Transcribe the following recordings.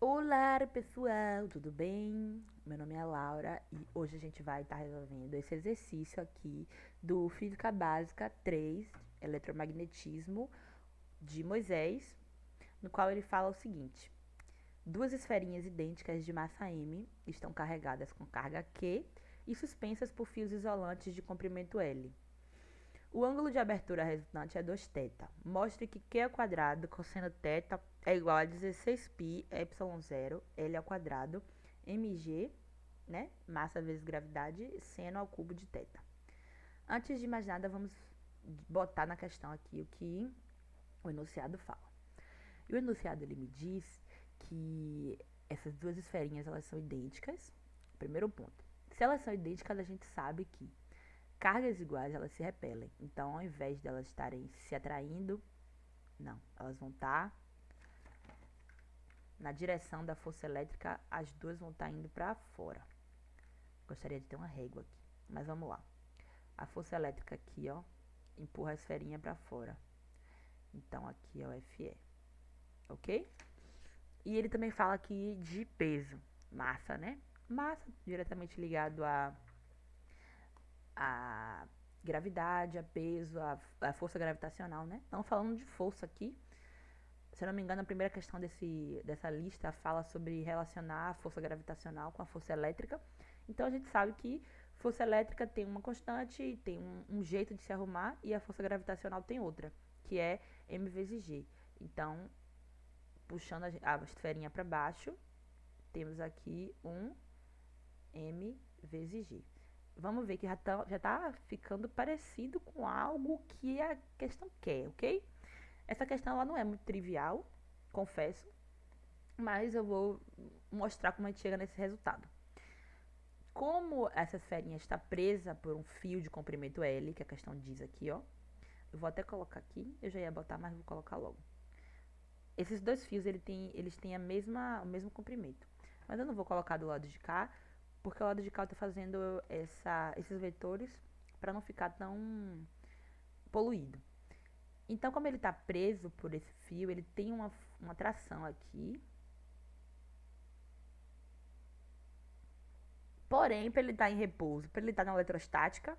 Olá, pessoal, tudo bem? Meu nome é Laura e hoje a gente vai estar resolvendo esse exercício aqui do Física Básica 3, Eletromagnetismo, de Moisés, no qual ele fala o seguinte: duas esferinhas idênticas de massa m estão carregadas com carga Q e suspensas por fios isolantes de comprimento L. O ângulo de abertura resultante é 2θ. Mostre que Q ao quadrado cosseno θ é igual a 16π ε0 L ao quadrado mg, né? Massa vezes gravidade, seno ao cubo de θ. Antes de mais nada, vamos botar na questão aqui o que o enunciado fala. E o enunciado ele me diz que essas duas esferinhas elas são idênticas. Primeiro ponto. Se elas são idênticas, a gente sabe que cargas iguais, elas se repelem. Então, ao invés de elas estarem se atraindo, não, elas vão estar na direção da força elétrica, as duas vão estar indo para fora. Gostaria de ter uma régua aqui, mas vamos lá. A força elétrica aqui, ó, empurra a esferinha para fora. Então, aqui é o FE, ok? E ele também fala aqui de peso, massa, né? Massa diretamente ligado a gravidade, a peso, a força gravitacional, né? Estamos falando de força aqui. Se eu não me engano, a primeira questão dessa lista fala sobre relacionar a força gravitacional com a força elétrica. Então, a gente sabe que força elétrica tem uma constante, tem um jeito de se arrumar, e a força gravitacional tem outra, que é m vezes g. Então, puxando a esferinha para baixo, temos aqui um m vezes g. Vamos ver que já tá ficando parecido com algo que a questão quer, ok? Essa questão ela não é muito trivial, confesso, mas eu vou mostrar como a gente chega nesse resultado. Como essa esferinha está presa por um fio de comprimento L, que a questão diz aqui, ó, eu vou até colocar aqui, eu já ia botar, mas vou colocar logo. Esses dois fios eles têm o mesmo comprimento, mas eu não vou colocar do lado de cá, porque o lado de cá eu estou fazendo esses vetores para não ficar tão poluído. Então, como ele está preso por esse fio, ele tem uma tração aqui. Porém, para ele estar em repouso, para ele estar na eletrostática,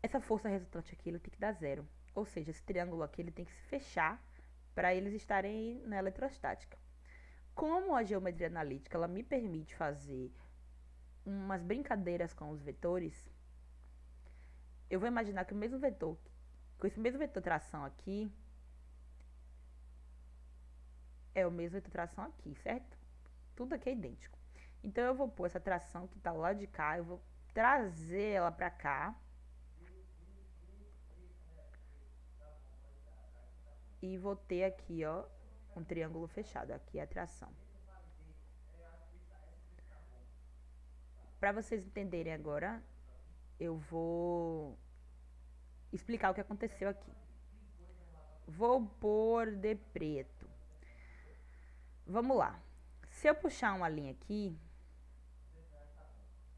essa força resultante aqui ele tem que dar zero. Ou seja, esse triângulo aqui ele tem que se fechar para eles estarem na eletrostática. Como a geometria analítica ela me permite fazer umas brincadeiras com os vetores, eu vou imaginar que o mesmo vetor, com esse mesmo vetor tração aqui, é o mesmo vetor tração aqui, certo? Tudo aqui é idêntico. Então, eu vou pôr essa tração que está lá de cá, eu vou trazer ela para cá. E vou ter aqui, ó, um triângulo fechado. Aqui é a tração. Para vocês entenderem agora, eu vou explicar o que aconteceu aqui. Vou pôr de preto. Vamos lá. Se eu puxar uma linha aqui,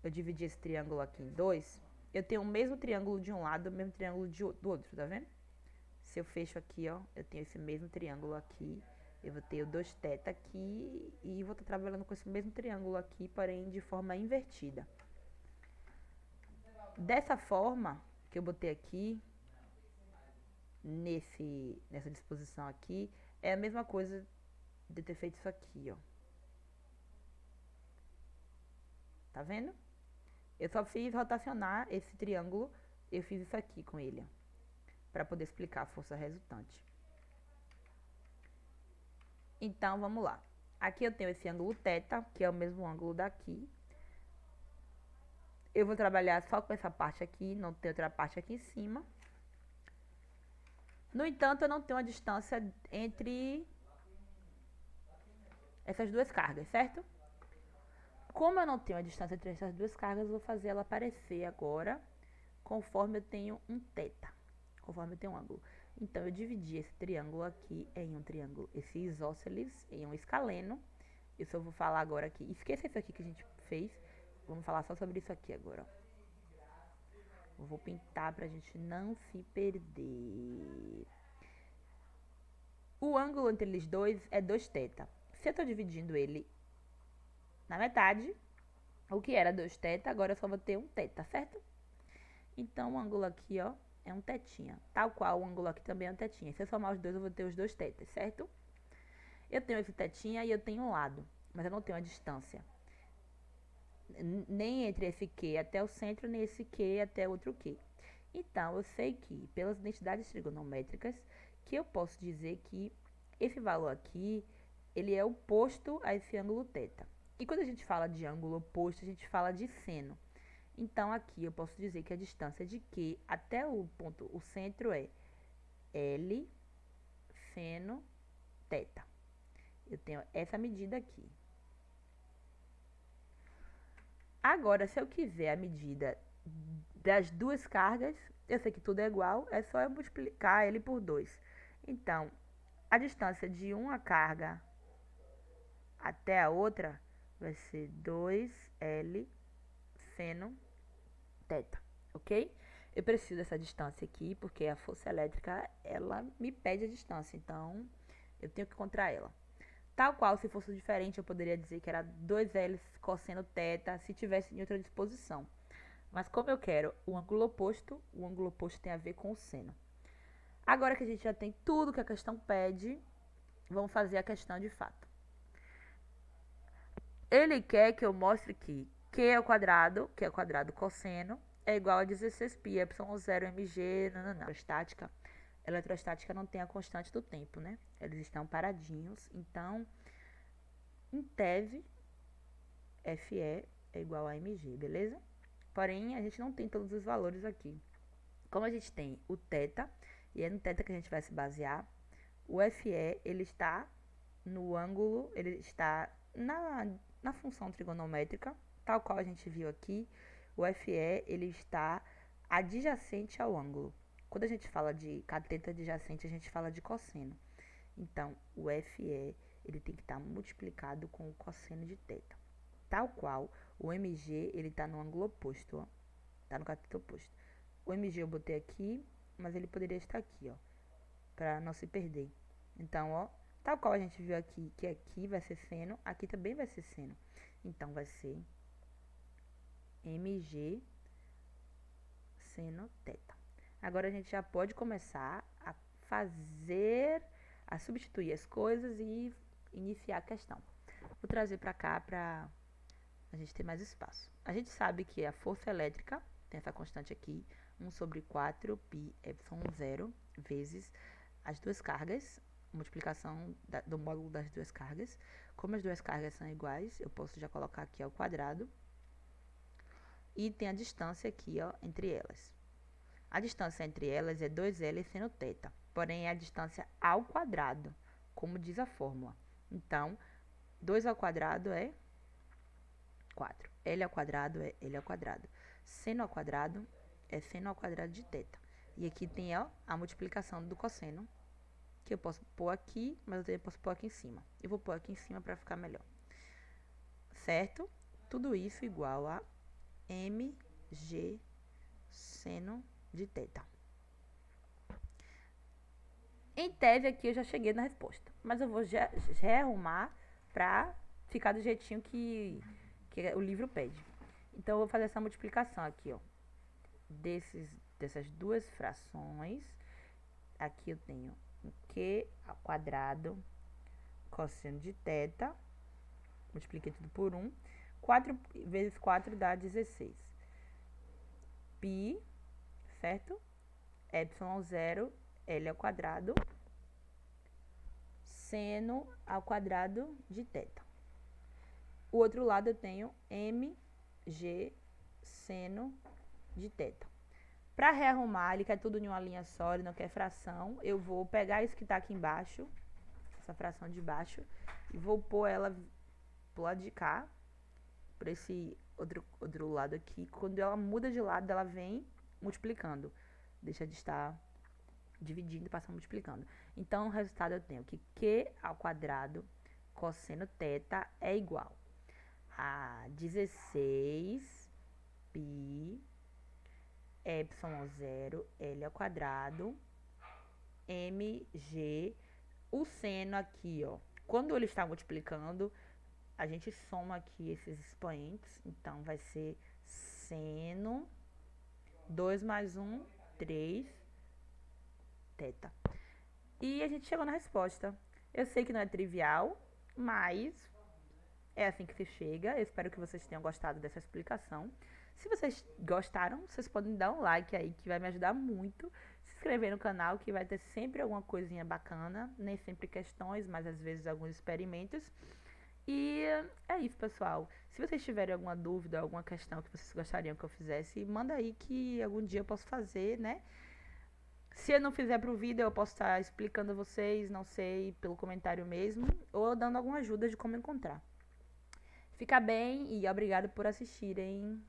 eu dividir esse triângulo aqui em dois, eu tenho o mesmo triângulo de um lado e o mesmo triângulo do outro, tá vendo? Se eu fecho aqui, ó, eu tenho esse mesmo triângulo aqui, eu vou ter o 2θ aqui e vou estar trabalhando com esse mesmo triângulo aqui, porém de forma invertida. Dessa forma que eu botei aqui, nessa disposição aqui, é a mesma coisa de ter feito isso aqui, ó. Tá vendo? Eu só fiz rotacionar esse triângulo, eu fiz isso aqui com ele, para poder explicar a força resultante. Então, vamos lá. Aqui eu tenho esse ângulo θ, que é o mesmo ângulo daqui. Eu vou trabalhar só com essa parte aqui, não tem outra parte aqui em cima. No entanto, eu não tenho a distância entre essas duas cargas, certo? Como eu não tenho a distância entre essas duas cargas, eu vou fazer ela aparecer agora, conforme eu tenho um θ, conforme eu tenho um ângulo. Então, eu dividi esse triângulo aqui em um triângulo, esse isósceles em um escaleno. Isso eu vou falar agora aqui. Esqueça isso aqui que a gente fez. Vamos falar só sobre isso aqui agora. Eu vou pintar pra gente não se perder. O ângulo entre eles dois é 2θ. Se eu tô dividindo ele na metade. O que era 2θ, agora eu só vou ter 1θ, certo? Então, o ângulo aqui, ó, é 1θ. Tal qual o ângulo aqui também é 1θ. Se eu somar os dois, eu vou ter os 2θ, certo? Eu tenho esse θ e eu tenho um lado, mas eu não tenho a distância. Nem entre esse Q até o centro, nem esse Q até outro Q. Então, eu sei que, pelas identidades trigonométricas, que eu posso dizer que esse valor aqui, ele é oposto a esse ângulo θ. E quando a gente fala de ângulo oposto, a gente fala de seno. Então, aqui eu posso dizer que a distância de Q até o ponto, o centro é L seno θ. Eu tenho essa medida aqui. Agora, se eu quiser a medida das duas cargas, eu sei que tudo é igual, é só eu multiplicar ele por 2. Então, a distância de uma carga até a outra vai ser 2L seno θ, ok? Eu preciso dessa distância aqui, porque a força elétrica, ela me pede a distância, então eu tenho que encontrar ela. Tal qual, se fosse diferente, eu poderia dizer que era 2L cosseno θ, se tivesse em outra disposição. Mas como eu quero o ângulo oposto tem a ver com o seno. Agora que a gente já tem tudo que a questão pede, vamos fazer a questão de fato. Ele quer que eu mostre que Q ao quadrado, que é o quadrado cosseno, é igual a 16π, ε0 mg, nananã. Eletrostática não tem a constante do tempo, né? Eles estão paradinhos, então, em tese, Fe é igual a mg, beleza? Porém, a gente não tem todos os valores aqui. Como a gente tem o θ, e é no θ que a gente vai se basear, o Fe, ele está no ângulo, ele está na função trigonométrica, tal qual a gente viu aqui. O Fe, ele está adjacente ao ângulo. Quando a gente fala de cateto adjacente, a gente fala de cosseno. Então, o Fe, ele tem que estar multiplicado com o cosseno de θ. Tal qual, o mg, ele está no ângulo oposto, ó. Está no cateto oposto. O mg eu botei aqui, mas ele poderia estar aqui, ó, para não se perder. Então, ó, tal qual a gente viu aqui, que aqui vai ser seno, aqui também vai ser seno. Então, vai ser mg seno θ. Agora, a gente já pode começar a substituir as coisas e iniciar a questão. Vou trazer para cá para a gente ter mais espaço. A gente sabe que a força elétrica tem essa constante aqui, 1 sobre 4 π ε0 vezes as duas cargas, multiplicação do módulo das duas cargas. Como as duas cargas são iguais, eu posso já colocar aqui ao quadrado. E tem a distância aqui, ó, entre elas. A distância entre elas é 2L seno θ, porém é a distância ao quadrado, como diz a fórmula. Então, 2 ao quadrado é 4. L ao quadrado é L ao quadrado. Seno ao quadrado é seno ao quadrado de θ. E aqui tem, ó, a multiplicação do cosseno, que eu posso pôr aqui, mas eu também posso pôr aqui em cima. Eu vou pôr aqui em cima para ficar melhor. Certo? Tudo isso igual a mg seno de θ. Em tese, aqui eu já cheguei na resposta, mas eu vou rearrumar para ficar do jeitinho que o livro pede. Então, eu vou fazer essa multiplicação aqui, ó, dessas duas frações. Aqui eu tenho um Q ao quadrado cosseno de θ, multipliquei tudo por 1, 4 vezes 4 dá 16. Π, certo? ε0, L ao quadrado, seno ao quadrado de θ. O outro lado eu tenho mg seno de θ. Para rearrumar, ele quer tudo em uma linha só, ele não quer fração, eu vou pegar isso que está aqui embaixo, essa fração de baixo, e vou pôr ela pro lado de cá, por esse outro lado aqui. Quando ela muda de lado, ela vem multiplicando. Deixa de estar dividindo e passa multiplicando. Então, o resultado eu tenho que Q ao quadrado cosseno θ é igual a 16 π ε0 L ao quadrado mg, o seno aqui, ó, quando ele está multiplicando, a gente soma aqui esses expoentes, então vai ser seno 2 mais 1, 3, teta. E a gente chegou na resposta. Eu sei que não é trivial, mas é assim que se chega. Eu espero que vocês tenham gostado dessa explicação. Se vocês gostaram, vocês podem dar um like aí, que vai me ajudar muito. Se inscrever no canal, que vai ter sempre alguma coisinha bacana. Nem sempre questões, mas às vezes alguns experimentos. E é isso, pessoal. Se vocês tiverem alguma dúvida, alguma questão que vocês gostariam que eu fizesse, manda aí que algum dia eu posso fazer, né? Se eu não fizer pro vídeo, eu posso estar explicando a vocês, não sei, pelo comentário mesmo, ou dando alguma ajuda de como encontrar. Fica bem e obrigado por assistirem.